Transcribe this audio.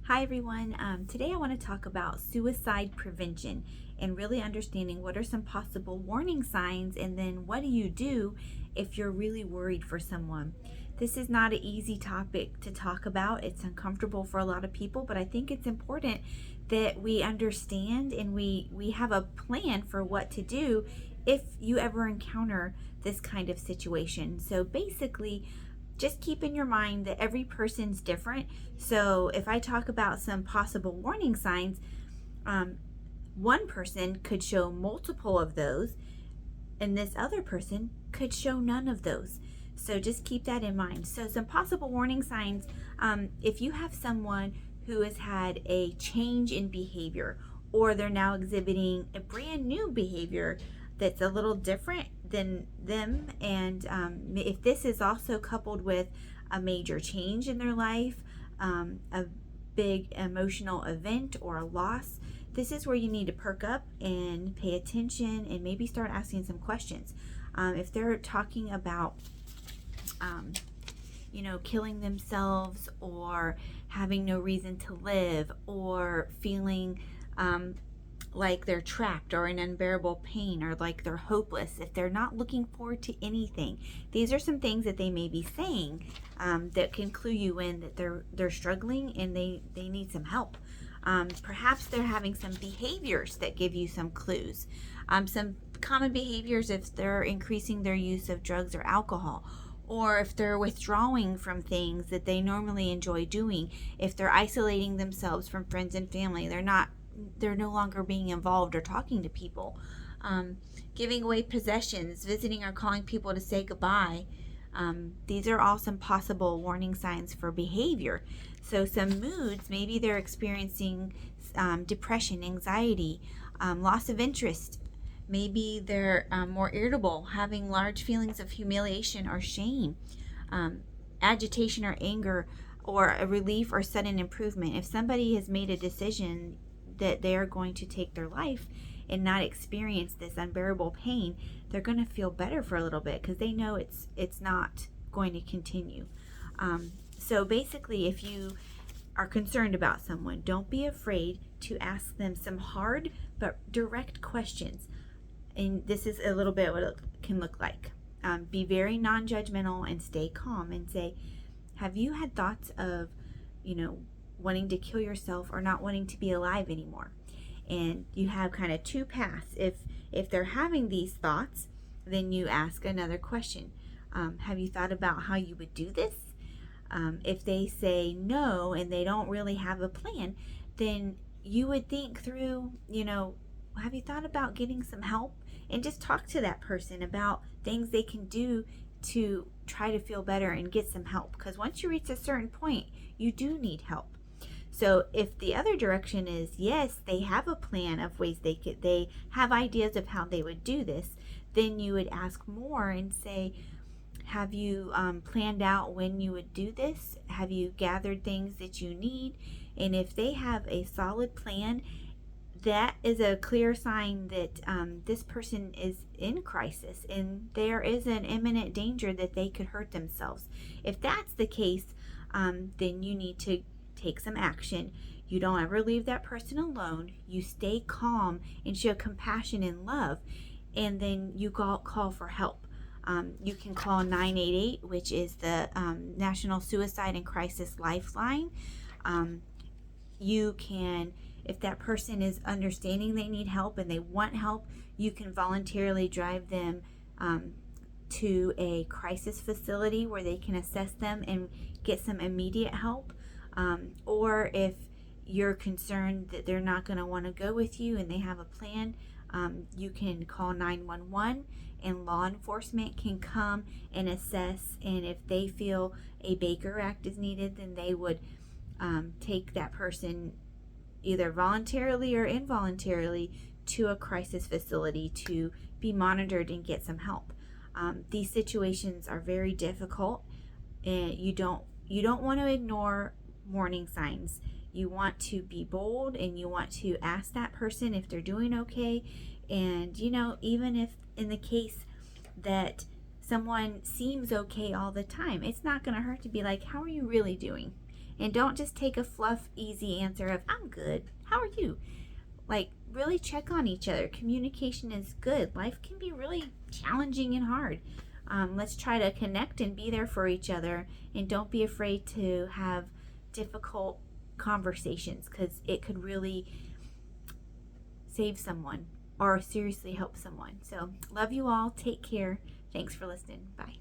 Hi everyone. Today I want to talk about suicide prevention and really understanding what are some possible warning signs and then what do you do if you're really worried for someone. This is not an easy topic to talk about. It's uncomfortable for a lot of people, but I think it's important that we understand and we have a plan for what to do if you ever encounter this kind of situation. So basically, just keep in your mind that every person's different. So if I talk about some possible warning signs, um, one person could show multiple of those, and this other person could show none of those. So just keep that in mind. So some possible warning signs, if you have someone who has had a change in behavior, or they're now exhibiting a brand new behavior that's a little different than them, and if this is also coupled with a major change in their life, a big emotional event or a loss, this is where you need to perk up and pay attention and maybe start asking some questions. If they're talking about um, killing themselves or having no reason to live or feeling like they're trapped or in unbearable pain or like they're hopeless, if they're not looking forward to anything, these are some things that they may be saying that can clue you in that they're struggling and they need some help. Perhaps they're having some behaviors that give you some clues. Some common behaviors, if they're increasing their use of drugs or alcohol, or if they're withdrawing from things that they normally enjoy doing, if they're isolating themselves from friends and family, they're no longer being involved or talking to people, giving away possessions, visiting or calling people to say goodbye. These are all some possible warning signs for behavior. So some moods, maybe they're experiencing depression, anxiety, loss of interest. Maybe they're more irritable, having large feelings of humiliation or shame, agitation or anger, or a relief or sudden improvement. If somebody has made a decision that they are going to take their life and not experience this unbearable pain, they're going to feel better for a little bit because they know it's not going to continue. So basically, if you are concerned about someone, don't be afraid to ask them some hard but direct questions. And this is a little bit what it can look like. Be very non-judgmental and stay calm and say, have you had thoughts of, wanting to kill yourself or not wanting to be alive anymore? And you have kind of two paths. If they're having these thoughts, then you ask another question. Have you thought about how you would do this? If they say no and they don't really have a plan, then you would think through, have you thought about getting some help? And just talk to that person about things they can do to try to feel better and get some help. Because once you reach a certain point, you do need help. So if the other direction is yes, they have a plan of ways they have ideas of how they would do this, then you would ask more and say, have you planned out when you would do this? Have you gathered things that you need? And if they have a solid plan, that is a clear sign that this person is in crisis and there is an imminent danger that they could hurt themselves. If that's the case, then you need to take some action. You don't ever leave that person alone. You stay calm and show compassion and love, and then you call for help. You can call 988, which is the National Suicide and Crisis Lifeline. You can, if that person is understanding they need help and they want help, you can voluntarily drive them to a crisis facility where they can assess them and get some immediate help. Or if you're concerned that they're not going to want to go with you and they have a plan, you can call 911 and law enforcement can come and assess. And if they feel a Baker Act is needed, then they would take that person either voluntarily or involuntarily to a crisis facility to be monitored and get some help. These situations are very difficult, and you don't want to ignore warning signs. You want to be bold and you want to ask that person if they're doing okay. And even if in the case that someone seems okay all the time, it's not going to hurt to be like, how are you really doing? And don't just take a fluff, easy answer of, I'm good. How are you? Like, really check on each other. Communication is good. Life can be really challenging and hard. Let's try to connect and be there for each other. And don't be afraid to have difficult conversations, because it could really save someone or seriously help someone. So, love you all. Take care. Thanks for listening. Bye.